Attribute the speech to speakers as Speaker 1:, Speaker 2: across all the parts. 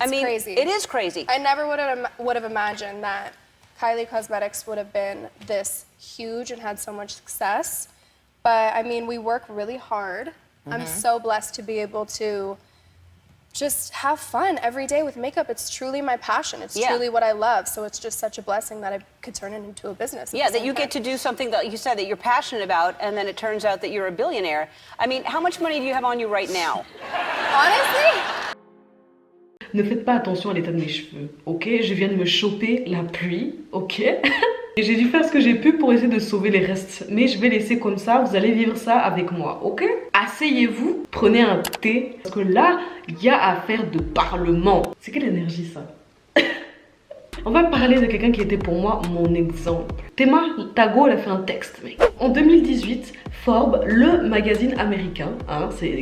Speaker 1: It's crazy.
Speaker 2: It is crazy.
Speaker 1: I never would have imagined that Kylie Cosmetics would have been this huge and had so much success. But I mean, we work really hard. I'm so blessed to be able to just have fun every day with makeup. It's truly my passion. It's truly what I love. So it's just such a blessing that I could turn it into a business.
Speaker 2: Yeah, that you get to do something that you said that you're passionate about, and then it turns out that you're a billionaire. I mean, how much money do you have on you right now?
Speaker 1: Honestly?
Speaker 3: Ne faites pas attention à l'état de mes cheveux, ok? Je viens de me choper la pluie, ok? Et j'ai dû faire ce que j'ai pu pour essayer de sauver les restes. Mais je vais laisser comme ça, vous allez vivre ça avec moi, ok? Asseyez-vous, prenez un thé, parce que là, il y a affaire de parlement. C'est quelle énergie ça? On va parler de quelqu'un qui était pour moi mon exemple. Tema Tago, elle a fait un texte, mec. En 2018, Forbes, le magazine américain,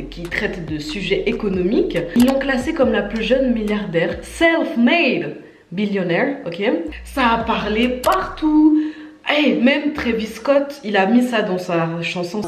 Speaker 3: qui traite de sujets économiques, ils l'ont classée comme la plus jeune milliardaire self-made billionnaire, ok? Ça a parlé partout. Hey, même Travis Scott, il a mis ça dans sa chanson.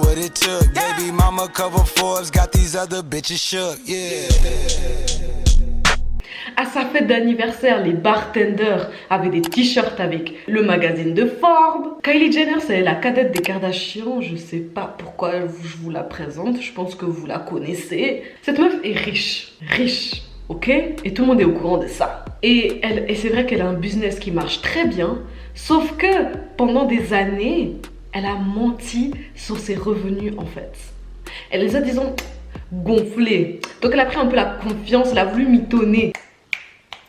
Speaker 3: À sa fête d'anniversaire, les bartenders avaient des t-shirts avec le magazine de Forbes. Kylie Jenner, c'est la cadette des Kardashians. Je sais pas pourquoi je vous la présente. Je pense que vous la connaissez. Cette meuf est riche. Riche, ok? Et tout le monde est au courant de ça. Et c'est vrai qu'elle a un business qui marche très bien. Sauf que pendant des années, elle a menti sur ses revenus en fait. Elle les a, disons, gonflés. Donc elle a pris un peu la confiance, elle a voulu mitonner.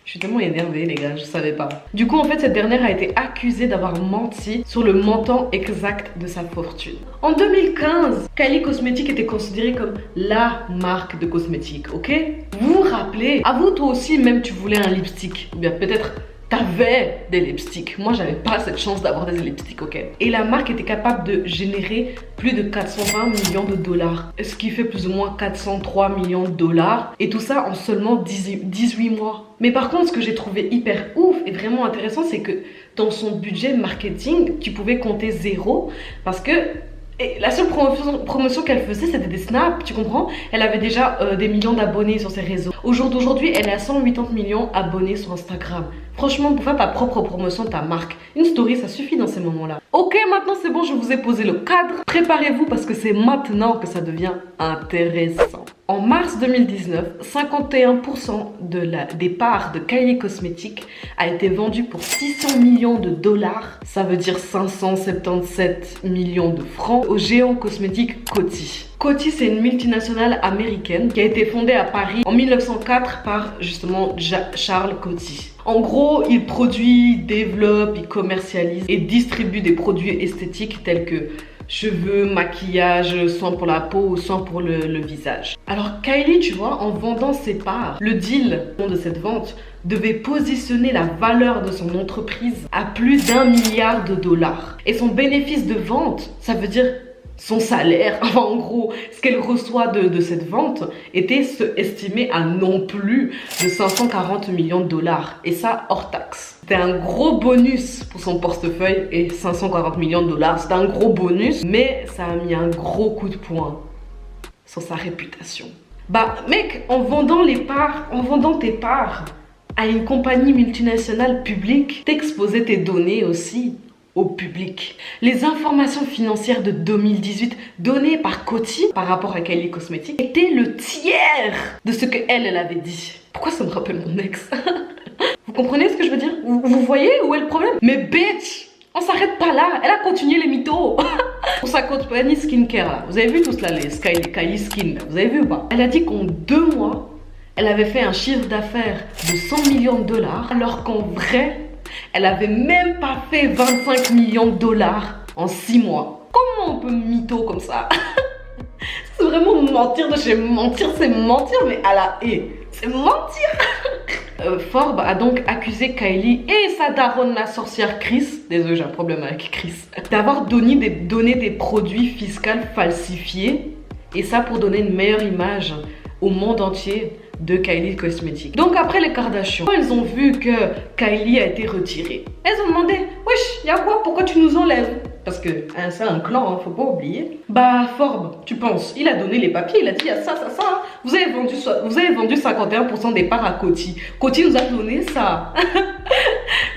Speaker 3: Je suis tellement énervée les gars, je savais pas. Du coup en fait cette dernière a été accusée d'avoir menti sur le montant exact de sa fortune. En 2015, Kylie Cosmetics était considérée comme la marque de cosmétiques, ok? Vous vous rappelez, avoue toi aussi même tu voulais un lipstick. Ou bien peut-être t'avais des lipsticks. Moi j'avais pas cette chance d'avoir des lipsticks, ok? Et la marque était capable de générer plus de 420 millions de dollars. Ce qui fait plus ou moins 403 millions de dollars. Et tout ça en seulement 18 mois. Mais par contre, ce que j'ai trouvé hyper ouf et vraiment intéressant, c'est que dans son budget marketing, tu pouvais compter 0 parce que la seule promotion qu'elle faisait, c'était des snaps, tu comprends? Elle avait déjà des millions d'abonnés sur ses réseaux. Au jour d'aujourd'hui, elle est à 180 millions d'abonnés sur Instagram. Franchement, pour faire ta propre promotion de ta marque, une story, ça suffit dans ces moments-là. Ok, maintenant c'est bon, je vous ai posé le cadre. Préparez-vous parce que c'est maintenant que ça devient intéressant. En mars 2019, 51% des parts de Kylie Cosmetics a été vendue pour 600 millions de dollars. Ça veut dire 577 millions de francs au géant cosmétique Coty. Coty, c'est une multinationale américaine qui a été fondée à Paris en 1904 par justement Charles Coty. En gros, il produit, développe, il commercialise et distribue des produits esthétiques tels que cheveux, maquillage, soins pour la peau ou soins pour le visage. Alors Kylie, tu vois, en vendant ses parts, le deal de cette vente devait positionner la valeur de son entreprise à plus d'1 milliard de dollars. Et son bénéfice de vente, ça veut dire son salaire, enfin en gros, ce qu'elle reçoit de cette vente était estimé à non plus de 540 millions de dollars. Et ça, hors taxe. C'était un gros bonus pour son portefeuille et 540 millions de dollars, c'était un gros bonus, mais ça a mis un gros coup de poing sur sa réputation. Bah mec, en vendant tes parts à une compagnie multinationale publique, t'exposais tes données aussi au public. Les informations financières de 2018 données par Coty par rapport à Kylie Cosmetics étaient le tiers de ce qu'elle avait dit. Pourquoi ça me rappelle mon ex? Vous comprenez ce que je veux dire? Vous voyez où est le problème? Mais bitch, on s'arrête pas là. Elle a continué les mythos. Pour sa compagnie skincare là. Vous avez vu tout cela, les Kylie Skin là. Vous avez vu ou pas? Elle a dit qu'en 2 mois, elle avait fait un chiffre d'affaires de 100 millions de dollars alors qu'en vrai, elle avait même pas fait 25 millions de dollars en 6 mois. Comment on peut mytho comme ça? C'est vraiment mentir de chez mentir, c'est mentir, mais à la haie. C'est mentir. Forbes a donc accusé Kylie et sa daronne, la sorcière Kris, désolé j'ai un problème avec Kris, d'avoir donné des produits fiscaux falsifiés. Et ça pour donner une meilleure image au monde entier de Kylie Cosmetics. Donc après les Kardashians, elles ont vu que Kylie a été retirée. Elles ont demandé, Wesh, y'a quoi? Pourquoi tu nous enlèves? Parce que hein, c'est un clan, hein, faut pas oublier. Bah, Forbes, tu penses, il a donné les papiers, il a dit, il y a ça, ça, ça. Vous avez vendu 51% des parts à Coty. Coty nous a donné ça.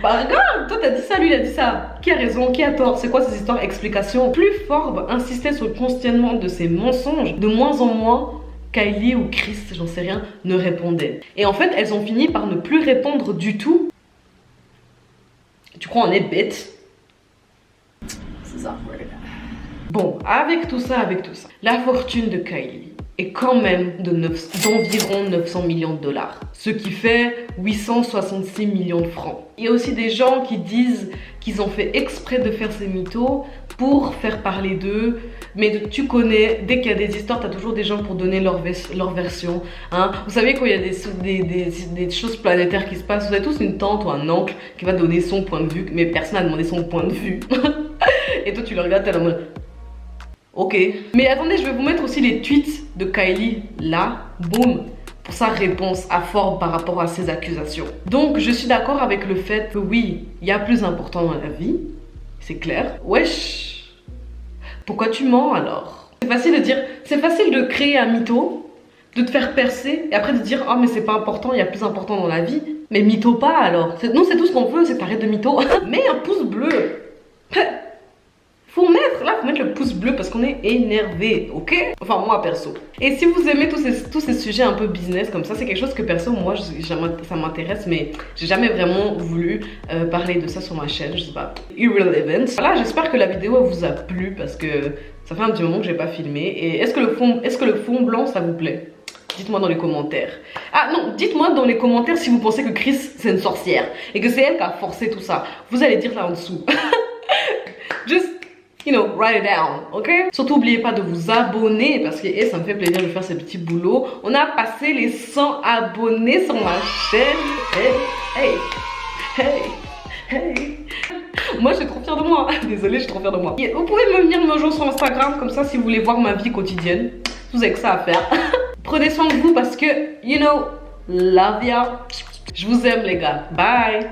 Speaker 3: Bah, regarde, toi, t'as dit ça, lui, il a dit ça. Qui a raison, qui a tort? C'est quoi ces histoires? Explications. Plus Forbes insistait sur le questionnement de ces mensonges, de moins en moins, Kylie ou Chris, j'en sais rien, ne répondaient. Et en fait, elles ont fini par ne plus répondre du tout. Tu crois on est bête? Bon, avec tout ça, la fortune de Kylie est quand même d'environ 900 millions de dollars. Ce qui fait 866 millions de francs. Il y a aussi des gens qui disent qu'ils ont fait exprès de faire ces mythos pour faire parler d'eux. Mais tu connais, dès qu'il y a des histoires, tu as toujours des gens pour donner leur version. Hein. Vous savez, quand il y a des choses planétaires qui se passent, vous avez tous une tante ou un oncle qui va donner son point de vue, mais personne n'a demandé son point de vue. Et toi, tu le regardes, t'es là en mode... Ok. Mais attendez, je vais vous mettre aussi les tweets de Kylie, là, boum, pour sa réponse à Forbes par rapport à ces accusations. Donc, je suis d'accord avec le fait que oui, il y a plus important dans la vie, c'est clair. Wesh, pourquoi tu mens alors? C'est facile de dire, c'est facile de créer un mytho, de te faire percer, et après de dire, oh mais c'est pas important, il y a plus important dans la vie. Mais mytho pas alors. Nous, c'est tout ce qu'on veut, c'est t'arrêtes de mytho. Mets un pouce bleu. Faut mettre le pouce bleu parce qu'on est énervé, ok? Enfin, moi, perso. Et si vous aimez tous ces sujets un peu business comme ça, c'est quelque chose que perso, moi, ça m'intéresse, mais j'ai jamais vraiment voulu parler de ça sur ma chaîne, je sais pas. Irrelevant. Voilà, j'espère que la vidéo vous a plu parce que ça fait un petit moment que j'ai pas filmé. Et est-ce que le fond blanc, ça vous plaît? Dites-moi dans les commentaires. Ah non, dites-moi dans les commentaires si vous pensez que Chris, c'est une sorcière et que c'est elle qui a forcé tout ça. Vous allez dire là en dessous. Just... you know, write it down, ok? Surtout, n'oubliez pas de vous abonner parce que ça me fait plaisir de faire ce petit boulot. On a passé les 100 abonnés sur ma chaîne. Hey, hey, hey, hey. Moi, je suis trop fière de moi. Désolée, je suis trop fière de moi. Vous pouvez venir me rejoindre sur Instagram comme ça si vous voulez voir ma vie quotidienne. Vous avez que ça à faire. Prenez soin de vous parce que, you know, love ya. Je vous aime, les gars. Bye.